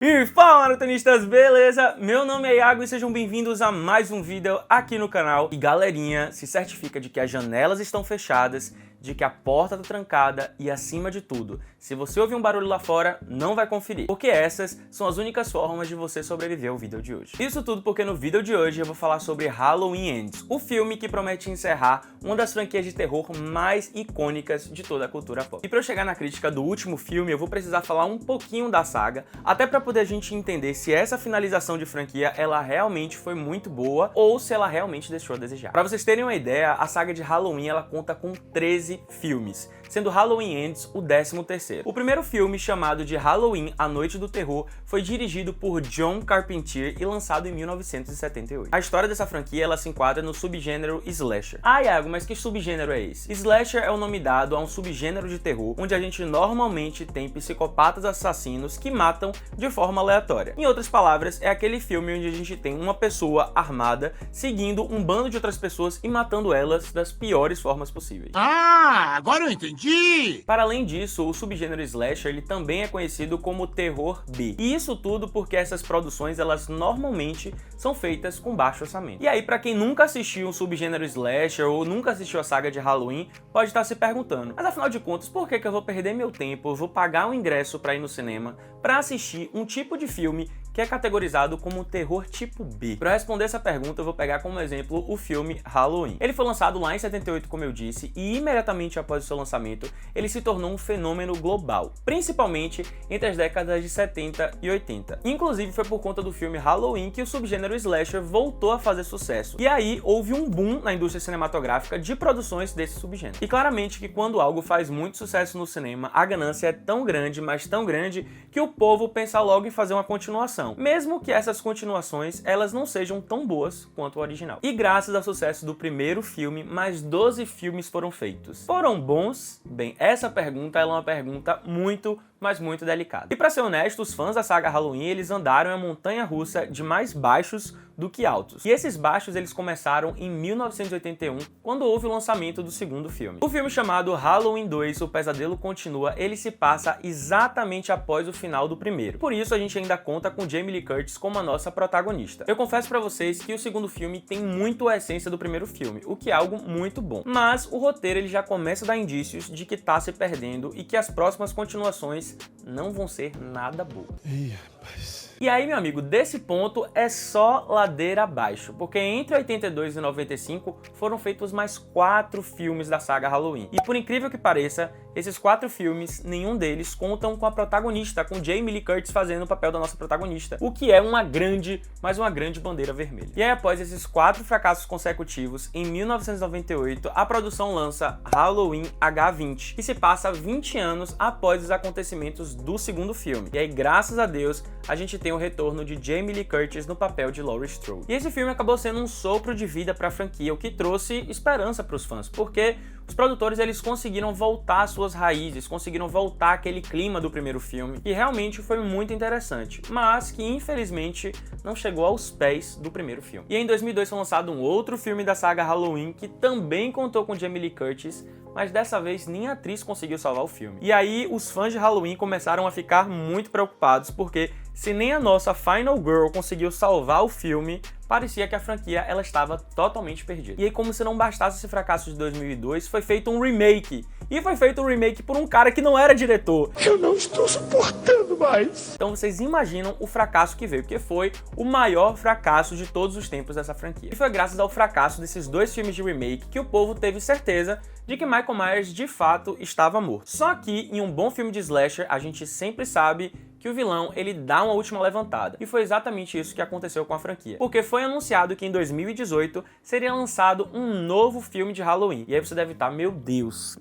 E fala, maratonistas, beleza? Meu nome é Iago e sejam bem-vindos a mais um vídeo aqui no canal. E galerinha, se certifica de que as janelas estão fechadas, de que a porta tá trancada e, acima de tudo, se você ouvir um barulho lá fora, não vai conferir, porque essas são as únicas formas de você sobreviver ao vídeo de hoje. Isso tudo porque no vídeo de hoje eu vou falar sobre Halloween Ends, o filme que promete encerrar uma das franquias de terror mais icônicas de toda a cultura pop. E para eu chegar na crítica do último filme, eu vou precisar falar um pouquinho da saga, até para poder a gente entender se essa finalização de franquia ela realmente foi muito boa ou se ela realmente deixou a desejar. Para vocês terem uma ideia, a saga de Halloween ela conta com 13 filmes, sendo Halloween Ends o 13º. O primeiro filme, chamado de Halloween, A Noite do Terror, foi dirigido por John Carpenter e lançado em 1978. A história dessa franquia ela se enquadra no subgênero slasher. Ah, Iago, mas que subgênero é esse? Slasher é o nome dado a um subgênero de terror onde a gente normalmente tem psicopatas assassinos que matam de forma aleatória. Em outras palavras, é aquele filme onde a gente tem uma pessoa armada seguindo um bando de outras pessoas e matando elas das piores formas possíveis. Agora eu entendi! Para além disso, o subgênero slasher ele também é conhecido como terror B. E isso tudo porque essas produções elas normalmente são feitas com baixo orçamento. E aí, para quem nunca assistiu um subgênero slasher ou nunca assistiu a saga de Halloween, pode estar se perguntando: mas afinal de contas, por que eu vou perder meu tempo, eu vou pagar um ingresso para ir no cinema para assistir um tipo de filme que é categorizado como terror tipo B? Para responder essa pergunta, eu vou pegar como exemplo o filme Halloween. Ele foi lançado lá em 78, como eu disse, e imediatamente após o seu lançamento, ele se tornou um fenômeno global, principalmente entre as décadas de 70 e 80. Inclusive, foi por conta do filme Halloween que o subgênero slasher voltou a fazer sucesso. E aí, houve um boom na indústria cinematográfica de produções desse subgênero. E claramente que quando algo faz muito sucesso no cinema, a ganância é tão grande, mas tão grande, que o povo pensa logo em fazer uma continuação, mesmo que essas continuações elas não sejam tão boas quanto o original. E graças ao sucesso do primeiro filme, mais 12 filmes foram feitos. Foram bons? Bem, essa pergunta ela é uma pergunta muito, mas muito delicada. E para ser honesto, os fãs da saga Halloween, eles andaram em uma montanha-russa de mais baixos do que altos. E esses baixos, eles começaram em 1981, quando houve o lançamento do segundo filme. O filme chamado Halloween 2, O Pesadelo Continua, ele se passa exatamente após o final do primeiro. Por isso, a gente ainda conta com Jamie Lee Curtis como a nossa protagonista. Eu confesso pra vocês que o segundo filme tem muito a essência do primeiro filme, o que é algo muito bom. Mas o roteiro, ele já começa a dar indícios de que tá se perdendo e que as próximas continuações não vão ser nada boas. Ih, rapaz. E aí, meu amigo, desse ponto é só ladeira abaixo, porque entre 82 e 95 foram feitos mais 4 filmes da saga Halloween. E por incrível que pareça, esses 4 filmes, nenhum deles contam com a protagonista, com Jamie Lee Curtis fazendo o papel da nossa protagonista, o que é uma grande, mas uma grande bandeira vermelha. E aí, após esses 4 fracassos consecutivos, em 1998, a produção lança Halloween H20, que se passa 20 anos após os acontecimentos do segundo filme. E aí, graças a Deus, a gente tem o retorno de Jamie Lee Curtis no papel de Laurie Strode. E esse filme acabou sendo um sopro de vida para a franquia, o que trouxe esperança para os fãs, porque os produtores eles conseguiram voltar às suas raízes, conseguiram voltar àquele clima do primeiro filme, que realmente foi muito interessante, mas que infelizmente não chegou aos pés do primeiro filme. E em 2002 foi lançado um outro filme da saga Halloween, que também contou com Jamie Lee Curtis, mas dessa vez nem a atriz conseguiu salvar o filme. E aí os fãs de Halloween começaram a ficar muito preocupados, porque se nem a nossa Final Girl conseguiu salvar o filme, parecia que a franquia ela estava totalmente perdida. E aí, como se não bastasse esse fracasso de 2002, foi feito um remake. E foi feito um remake por um cara que não era diretor. Eu não estou suportando mais. Então vocês imaginam o fracasso que veio, porque foi o maior fracasso de todos os tempos dessa franquia. E foi graças ao fracasso desses 2 filmes de remake que o povo teve certeza de que Michael Myers de fato estava morto. Só que em um bom filme de slasher, a gente sempre sabe que o vilão ele dá uma última levantada. E foi exatamente isso que aconteceu com a franquia. Porque foi anunciado que em 2018 seria lançado um novo filme de Halloween. E aí você deve estar, meu Deus,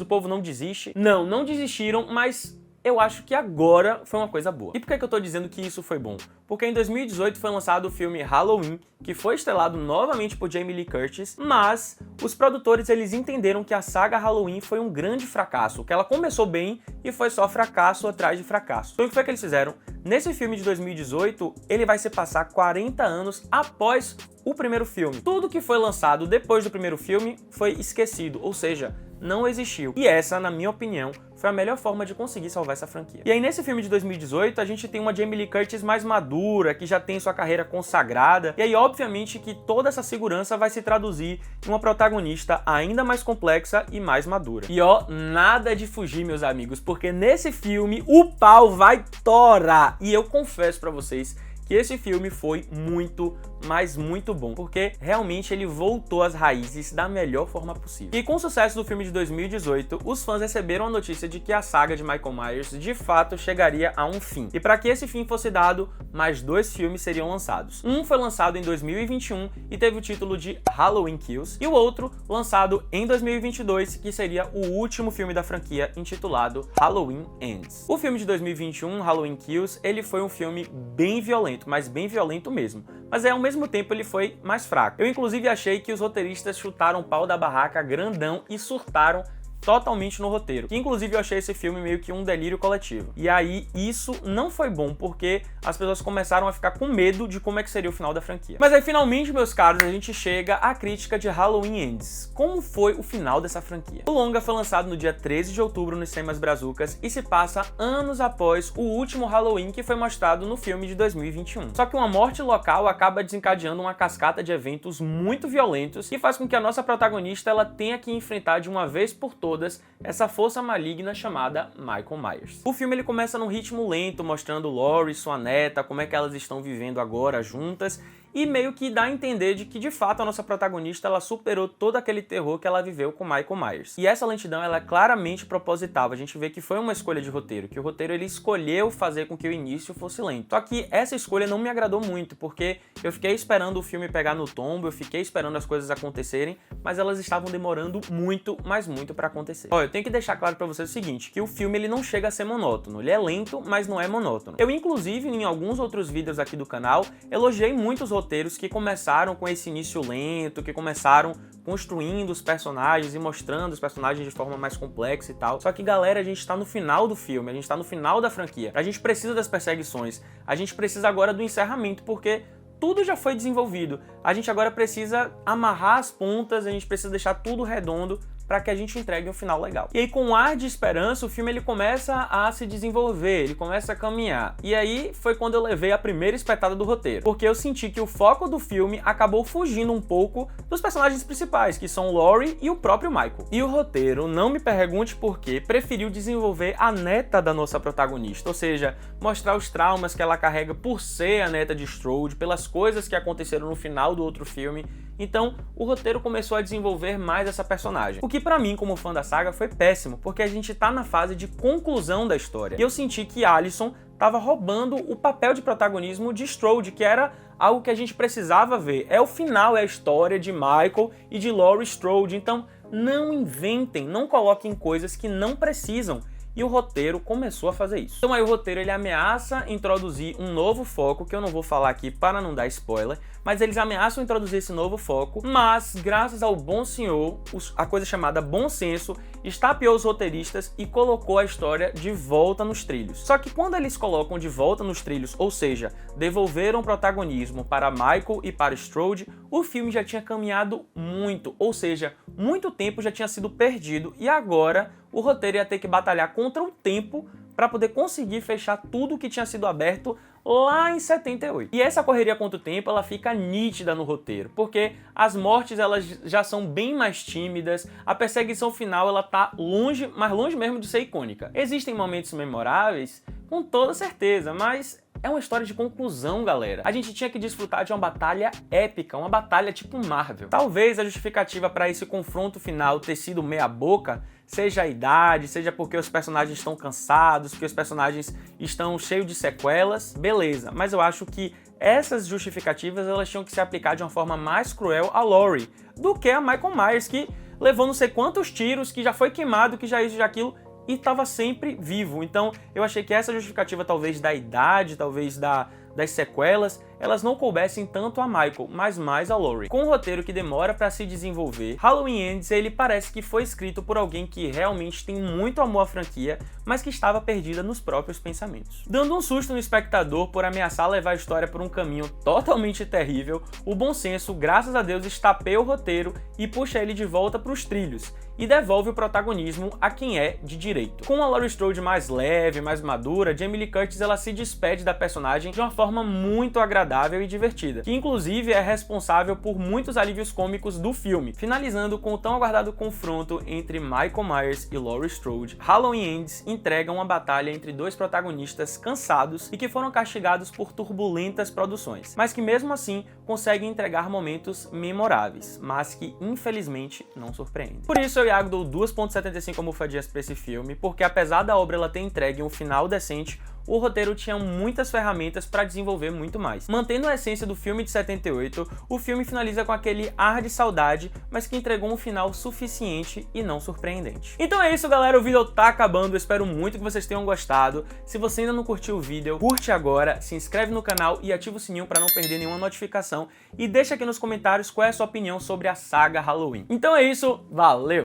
o povo não desiste? Não desistiram, mas eu acho que agora foi uma coisa boa. E por que eu tô dizendo que isso foi bom? Porque em 2018 foi lançado o filme Halloween, que foi estrelado novamente por Jamie Lee Curtis, mas os produtores eles entenderam que a saga Halloween foi um grande fracasso, que ela começou bem e foi só fracasso atrás de fracasso. Então o que foi que eles fizeram? Nesse filme de 2018, ele vai se passar 40 anos após o primeiro filme. Tudo que foi lançado depois do primeiro filme foi esquecido, ou seja, não existiu. E essa, na minha opinião, foi a melhor forma de conseguir salvar essa franquia. E aí nesse filme de 2018, a gente tem uma Jamie Lee Curtis mais madura, que já tem sua carreira consagrada, e aí obviamente que toda essa segurança vai se traduzir em uma protagonista ainda mais complexa e mais madura. E ó, nada de fugir, meus amigos, porque nesse filme o pau vai torar. E eu confesso pra vocês que esse filme foi muito, mas muito bom, porque realmente ele voltou às raízes da melhor forma possível. E com o sucesso do filme de 2018, os fãs receberam a notícia de que a saga de Michael Myers de fato chegaria a um fim. E para que esse fim fosse dado, mais 2 filmes seriam lançados. Um foi lançado em 2021 e teve o título de Halloween Kills, e o outro lançado em 2022, que seria o último filme da franquia, intitulado Halloween Ends. O filme de 2021, Halloween Kills, ele foi um filme bem violento, mas bem violento mesmo. Mas ao mesmo tempo ele foi mais fraco. Eu inclusive achei que os roteiristas chutaram o pau da barraca grandão e surtaram totalmente no roteiro. Que inclusive eu achei esse filme meio que um delírio coletivo. E aí isso não foi bom, porque as pessoas começaram a ficar com medo de como é que seria o final da franquia. Mas aí finalmente, meus caros, a gente chega à crítica de Halloween Ends. Como foi o final dessa franquia? O longa foi lançado no dia 13 de outubro nos cinemas brazucas e se passa anos após o último Halloween que foi mostrado no filme de 2021. Só que uma morte local acaba desencadeando uma cascata de eventos muito violentos que faz com que a nossa protagonista ela tenha que enfrentar de uma vez por todas essa força maligna chamada Michael Myers. O filme ele começa num ritmo lento, mostrando Laurie e sua neta, como é que elas estão vivendo agora juntas, e meio que dá a entender de que de fato a nossa protagonista ela superou todo aquele terror que ela viveu com Michael Myers. E essa lentidão ela é claramente proposital, a gente vê que foi uma escolha de roteiro, que o roteiro ele escolheu fazer com que o início fosse lento. Só que essa escolha não me agradou muito, porque eu fiquei esperando o filme pegar no tombo, eu fiquei esperando as coisas acontecerem, mas elas estavam demorando muito, mas muito pra acontecer. Ó, eu tenho que deixar claro pra vocês o seguinte, que o filme ele não chega a ser monótono, ele é lento, mas não é monótono. Eu inclusive em alguns outros vídeos aqui do canal, elogiei muito os roteiros que começaram com esse início lento, que começaram construindo os personagens e mostrando os personagens de forma mais complexa e tal. Só que, galera, a gente tá no final do filme, a gente tá no final da franquia. A gente precisa das perseguições, a gente precisa agora do encerramento, porque tudo já foi desenvolvido. A gente agora precisa amarrar as pontas, a gente precisa deixar tudo redondo para que a gente entregue um final legal. E aí, com um ar de esperança, o filme ele começa a se desenvolver, ele começa a caminhar. E aí foi quando eu levei a primeira espetada do roteiro, porque eu senti que o foco do filme acabou fugindo um pouco dos personagens principais, que são Laurie e o próprio Michael. E o roteiro, não me pergunte por quê, preferiu desenvolver a neta da nossa protagonista, ou seja, mostrar os traumas que ela carrega por ser a neta de Strode, pelas coisas que aconteceram no final do outro filme. Então, o roteiro começou a desenvolver mais essa personagem. O que pra mim, como fã da saga, foi péssimo, porque a gente tá na fase de conclusão da história. E eu senti que Allison tava roubando o papel de protagonismo de Strode, que era algo que a gente precisava ver. É o final, é a história de Michael e de Laurie Strode. Então, não inventem, não coloquem coisas que não precisam. E o roteiro começou a fazer isso. Então aí o roteiro ele ameaça introduzir um novo foco, que eu não vou falar aqui para não dar spoiler, mas eles ameaçam introduzir esse novo foco, mas graças ao bom senhor, a coisa chamada bom senso, estapeou os roteiristas e colocou a história de volta nos trilhos. Só que quando eles colocam de volta nos trilhos, ou seja, devolveram protagonismo para Michael e para Strode, o filme já tinha caminhado muito, ou seja, muito tempo já tinha sido perdido e agora o roteiro ia ter que batalhar contra o tempo para poder conseguir fechar tudo que tinha sido aberto lá em 78. E essa correria contra o tempo, ela fica nítida no roteiro, porque as mortes elas já são bem mais tímidas, a perseguição final ela tá longe, mas longe mesmo de ser icônica. Existem momentos memoráveis, com toda certeza, mas é uma história de conclusão, galera. A gente tinha que desfrutar de uma batalha épica, uma batalha tipo Marvel. Talvez a justificativa para esse confronto final ter sido meia boca seja a idade, seja porque os personagens estão cansados, porque os personagens estão cheios de sequelas, beleza. Mas eu acho que essas justificativas elas tinham que se aplicar de uma forma mais cruel a Laurie do que a Michael Myers, que levou não sei quantos tiros, que já foi queimado, que já isso, já aquilo, e estava sempre vivo. Então eu achei que essa justificativa talvez da idade, talvez das sequelas, elas não coubessem tanto a Michael, mas mais a Laurie. Com um roteiro que demora para se desenvolver, Halloween Ends ele parece que foi escrito por alguém que realmente tem muito amor à franquia, mas que estava perdida nos próprios pensamentos. Dando um susto no espectador por ameaçar levar a história por um caminho totalmente terrível, o bom senso, graças a Deus, estapeia o roteiro e puxa ele de volta para os trilhos, e devolve o protagonismo a quem é de direito. Com a Laurie Strode mais leve, mais madura, Jamie Lee Curtis ela se despede da personagem de uma forma muito agradável e divertida, que inclusive é responsável por muitos alívios cômicos do filme, finalizando com o tão aguardado confronto entre Michael Myers e Laurie Strode. Halloween Ends entrega uma batalha entre dois protagonistas cansados e que foram castigados por turbulentas produções, mas que mesmo assim conseguem entregar momentos memoráveis, mas que infelizmente não surpreendem. Por isso eu, Iago, dou 2.75 almofadinhas para esse filme, porque apesar da obra ela ter entregue um final decente, o roteiro tinha muitas ferramentas para desenvolver muito mais. Mantendo a essência do filme de 78, o filme finaliza com aquele ar de saudade, mas que entregou um final suficiente e não surpreendente. Então é isso, galera, o vídeo tá acabando, eu espero muito que vocês tenham gostado. Se você ainda não curtiu o vídeo, curte agora, se inscreve no canal e ativa o sininho para não perder nenhuma notificação, e deixa aqui nos comentários qual é a sua opinião sobre a saga Halloween. Então é isso, valeu!